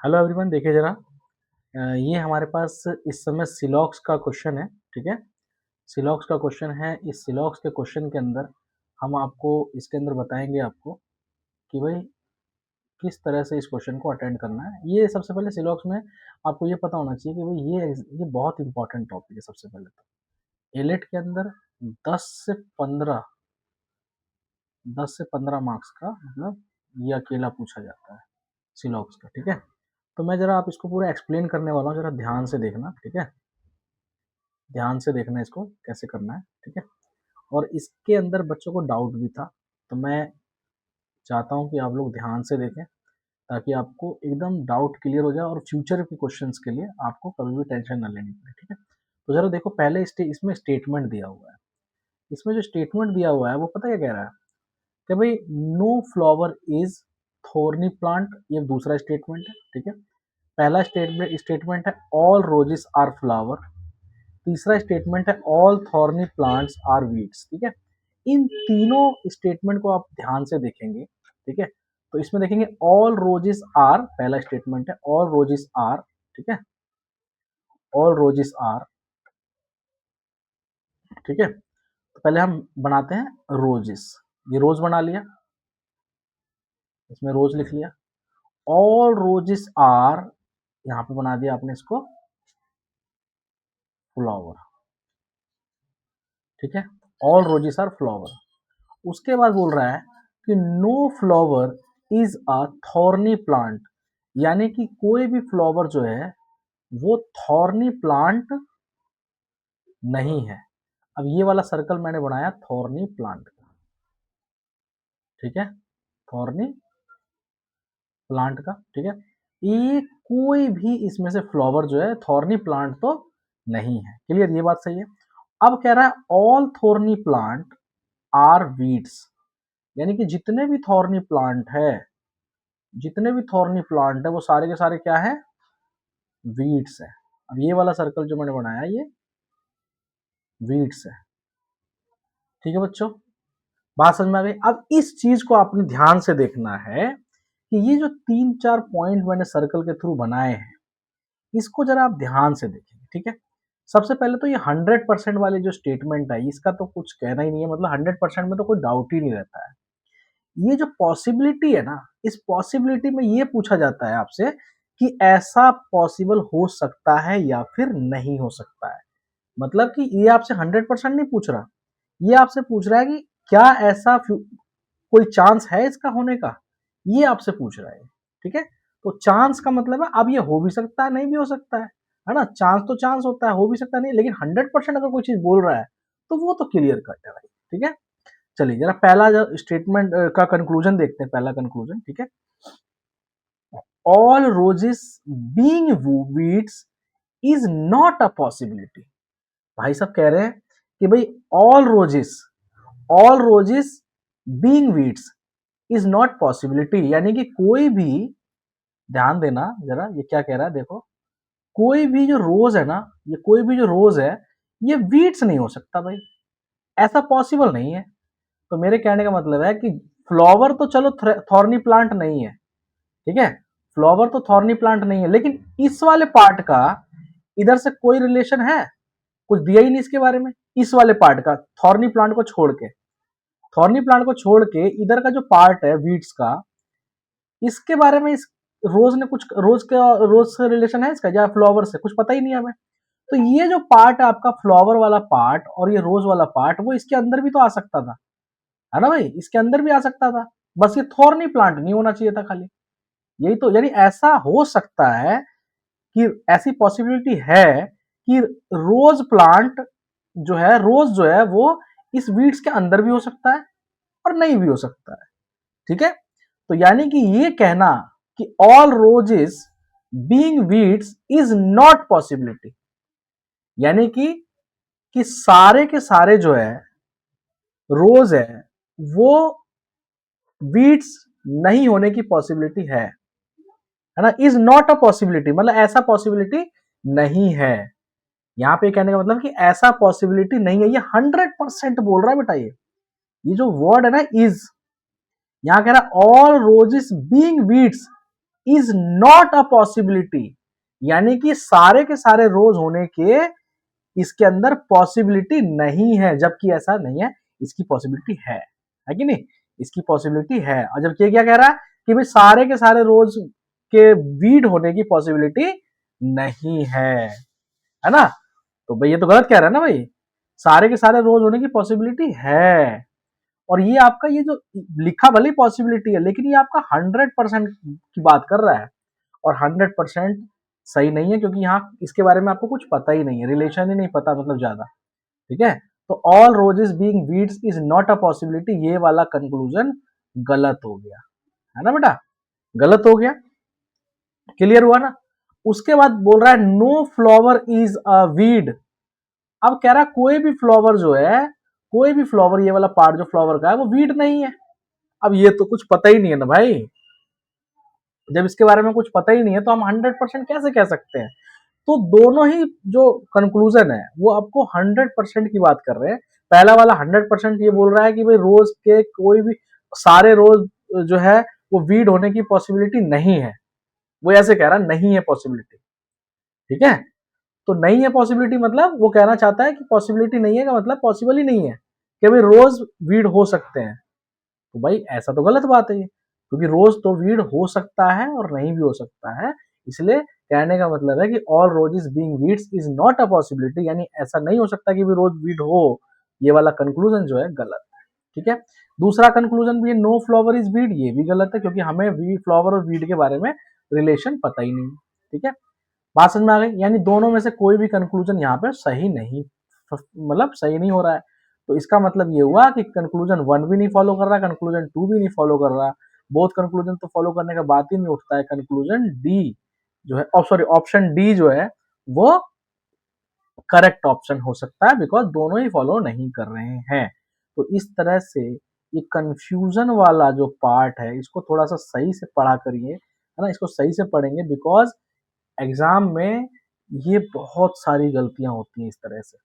Hello everyone, देखिए जरा। ये हमारे पास इस समय सिलॉक्स का क्वेश्चन है। ठीक है, सिलॉक्स का क्वेश्चन है। इस सिलॉक्स के क्वेश्चन के अंदर हम आपको इसके अंदर बताएंगे आपको कि भाई किस तरह से इस क्वेश्चन को अटेंड करना है। ये सबसे पहले सिलॉक्स में आपको ये पता होना चाहिए कि भाई ये बहुत इंपॉर्टेंट टॉपिक है। सबसे पहले तो एलेट के अंदर 10 से 15 10 से 15 मार्क्स का मतलब ये अकेला पूछा जाता है सिलॉक्स का। ठीक है, तो मैं जरा आप इसको पूरा एक्सप्लेन करने वाला हूँ, जरा ध्यान से देखना। ठीक है, ध्यान से देखना इसको कैसे करना है। ठीक है, और इसके अंदर बच्चों को डाउट भी था, तो मैं चाहता हूँ कि आप लोग ध्यान से देखें ताकि आपको एकदम डाउट क्लियर हो जाए और फ्यूचर के क्वेश्चंस के लिए आपको कभी भी टेंशन ना लेनी पड़े। ठीक है, तो जरा देखो, पहले इसमें स्टेटमेंट दिया हुआ है। इसमें जो स्टेटमेंट दिया हुआ है वो पता क्या कह रहा है कि भाई no flower is thorny plant. ये दूसरा स्टेटमेंट है। ठीक है, पहला स्टेटमेंट है ऑल रोजेस आर फ्लावर। तीसरा स्टेटमेंट है all thorny plants are weeds. ठीक है, इन तीनों स्टेटमेंट को आप ध्यान से देखेंगे। ठीक है, तो इसमें देखेंगे ऑल रोजेस आर, पहला स्टेटमेंट है ऑल रोजेस आर। ठीक है, ऑल रोजेस आर। ठीक है, तो पहले हम बनाते हैं रोजेस। ये रोज बना लिया, इसमें रोज लिख लिया। ऑल रोजेस आर, यहां पे बना दिया आपने इसको फ्लावर। ठीक है, ऑल रोजेस आर फ्लावर। उसके बाद बोल रहा है कि no flower is a thorny plant, यानी कि कोई भी फ्लावर जो है वो थॉर्नी प्लांट नहीं है। अब ये वाला सर्कल मैंने बनाया थॉर्नी प्लांट का। ठीक है, थॉर्नी प्लांट का। ठीक है, ये कोई भी इसमें से फ्लावर जो है थॉर्नी प्लांट तो नहीं है। क्लियर, ये बात सही है। अब कह रहा है all thorny plant are weeds, यानी कि जितने भी थॉर्नी प्लांट है, जितने भी थॉर्नी प्लांट है वो सारे के सारे क्या है, वीड्स है। अब ये वाला सर्कल जो मैंने बनाया ये वीड्स है। ठीक है बच्चों, बात समझ में आ गई। अब इस चीज को आपने ध्यान से देखना है कि ये जो 3-4 पॉइंट मैंने सर्कल के थ्रू बनाए हैं, इसको जरा आप ध्यान से देखेंगे। ठीक है, सबसे पहले तो ये 100% वाले जो स्टेटमेंट है इसका तो कुछ कहना ही नहीं है, मतलब 100% में तो कोई डाउट ही नहीं रहता है। ये जो पॉसिबिलिटी है ना, इस पॉसिबिलिटी में ये पूछा जाता है आपसे कि ऐसा पॉसिबल हो सकता है या फिर नहीं हो सकता है। मतलब कि ये आपसे 100% नहीं पूछ रहा, ये आपसे पूछ रहा है कि क्या ऐसा कोई चांस है इसका होने का, ये आपसे पूछ रहा है। ठीक है, तो चांस का मतलब है अब ये हो भी सकता है, नहीं भी हो सकता है ना। चांस तो चांस होता है, हो भी सकता है नहीं, लेकिन 100% अगर कोई चीज बोल रहा है तो वो तो क्लियर कट है भाई। ठीक है, चलिए जरा पहला स्टेटमेंट का कंक्लूजन देखते हैं। पहला कंक्लूजन, ठीक है, all roses being weeds is not a possibility. भाई साहब कह रहे हैं कि भाई all roses being weeds is not possibility, यानी कि कोई भी, ध्यान देना जरा, ये क्या कह रहा है देखो, कोई भी जो रोज है ना, ये कोई भी जो रोज है ये वीड्स नहीं हो सकता भाई, ऐसा पॉसिबल नहीं है। तो मेरे कहने का मतलब है कि फ्लावर तो चलो थॉर्नी प्लांट नहीं है। ठीक है, फ्लावर तो थॉर्नी प्लांट नहीं है, लेकिन इस वाले पार्ट का इधर से कोई रिलेशन है, कुछ दिया ही नहीं इसके बारे में। इस वाले पार्ट का थॉर्नी प्लांट को छोड़ के, थॉर्नी प्लांट को छोड़ के इधर का जो पार्ट है वीड्स का, इसके बारे में इस रोज ने कुछ, रोज से रिलेशन है इसका या फ्लावर से, कुछ पता ही नहीं है हमें। तो ये जो पार्ट है आपका फ्लावर वाला पार्ट और ये रोज वाला पार्ट, वो इसके अंदर भी तो आ सकता था, है ना भाई, इसके अंदर भी आ सकता था। बस ये थॉर्नी प्लांट नहीं होना चाहिए था खाली, यही तो। यानी ऐसा हो सकता है कि ऐसी पॉसिबिलिटी है कि रोज प्लांट जो है, रोज जो है वो इस वीड्स के अंदर भी हो सकता है और नहीं भी हो सकता है। ठीक है, तो यानी कि ये कहना कि all roses being weeds is not possibility, यानी कि सारे के सारे जो है रोज है वो वीड्स नहीं होने की पॉसिबिलिटी है ना। इज नॉट अ पॉसिबिलिटी मतलब ऐसा पॉसिबिलिटी नहीं है। यहां पे कहने का मतलब कि ऐसा पॉसिबिलिटी नहीं है, ये 100% बोल रहा है बेटा। ये जो वर्ड है ना इज, यहां कह रहा है all roses being weeds is not a possibility, यानी कि सारे के सारे रोज होने के इसके अंदर पॉसिबिलिटी नहीं है, जबकि ऐसा नहीं है, इसकी पॉसिबिलिटी है कि नहीं, इसकी पॉसिबिलिटी है। और जबकि ये क्या कह रहा है कि भाई सारे के सारे रोज के वीड होने की पॉसिबिलिटी नहीं है ना। तो भाई ये तो गलत कह रहा है ना भाई, सारे के सारे रोज होने की पॉसिबिलिटी है। और ये आपका ये जो लिखा भले पॉसिबिलिटी है, लेकिन ये आपका 100% की बात कर रहा है, और 100% सही नहीं है, क्योंकि यहाँ इसके बारे में आपको कुछ पता ही नहीं है, रिलेशन ही नहीं पता मतलब ज्यादा, ठीक है। तो all roses being weeds is not a possibility, ये वाला कंक्लूजन गलत हो गया, है ना बेटा, गलत हो गया, क्लियर हुआ ना। उसके बाद बोल रहा है no flower is a weed. अब कह रहा है कोई भी फ्लावर जो है, कोई भी फ्लावर, ये वाला पार्ट जो फ्लावर का है वो वीड नहीं है। अब ये तो कुछ पता ही नहीं है ना भाई, जब इसके बारे में कुछ पता ही नहीं है तो हम 100% कैसे कह सकते हैं। तो दोनों ही जो कंक्लूजन है वो आपको 100% की बात कर रहे हैं। पहला वाला 100% ये बोल रहा है कि भाई रोज के कोई भी सारे रोज जो है वो वीड होने की पॉसिबिलिटी नहीं है, वो ऐसे कह रहा है नहीं है पॉसिबिलिटी, ठीक है। तो नहीं है पॉसिबिलिटी मतलब वो कहना चाहता है कि पॉसिबिलिटी नहीं है का मतलब पॉसिबल ही नहीं है कि भाई रोज वीड हो सकते हैं। तो भाई ऐसा तो गलत बात है ये, क्योंकि रोज तो वीड हो सकता है और नहीं भी हो सकता है। इसलिए कहने का मतलब है कि all roses being weeds is not a possibility, यानी ऐसा नहीं हो सकता कि भी रोज वीड हो। ये वाला कंक्लूजन जो है गलत है, ठीक है। दूसरा कंक्लूजन भी है नो फ्लावर इज वीड, ये भी गलत है, क्योंकि हमें फ्लावर और वीड के बारे में रिलेशन पता ही नहीं, ठीक है। बात समझ में आ गई, यानी दोनों में से कोई भी कंक्लूजन यहाँ पे सही नहीं, मतलब सही नहीं हो रहा है। तो इसका मतलब ये हुआ कि कंक्लूजन 1 भी नहीं फॉलो कर रहा, कंक्लूजन 2 भी नहीं फॉलो कर रहा, बोथ कंक्लूजन तो फॉलो करने का बात ही नहीं उठता है। कंक्लूजन डी जो है, सॉरी ऑप्शन डी जो है वो करेक्ट ऑप्शन हो सकता है, बिकॉज दोनों ही फॉलो नहीं कर रहे हैं। तो इस तरह से ये कंफ्यूजन वाला जो पार्ट है इसको थोड़ा सा सही से पढ़ा करिए, है ना, इसको सही से पढ़ेंगे, बिकॉज एग्जाम में ये बहुत सारी गलतियां होती हैं इस तरह से,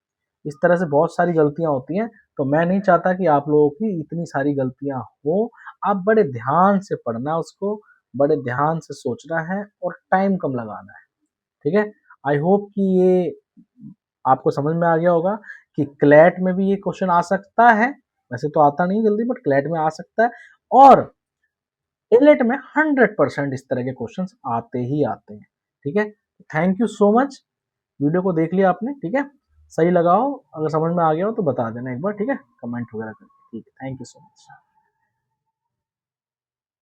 इस तरह से बहुत सारी गलतियां होती हैं। तो मैं नहीं चाहता कि आप लोगों की इतनी सारी गलतियां हो। आप बड़े ध्यान से पढ़ना, उसको बड़े ध्यान से सोचना है और टाइम कम लगाना है, ठीक है। आई होप कि ये आपको समझ में आ गया होगा कि क्लैट में भी ये क्वेश्चन आ सकता है, वैसे तो आता नहीं जल्दी, बट क्लैट में आ सकता है, और एलेट में 100% इस तरह के क्वेश्चंस आते ही आते हैं, ठीक है। Thank you so much, video को देख लिया आपने, ठीक है। सही लगा हो, अगर समझ में आ गया हो तो बता देना एक बार, ठीक है, कमेंट वगैरह करके, ठीक है। Thank you so much.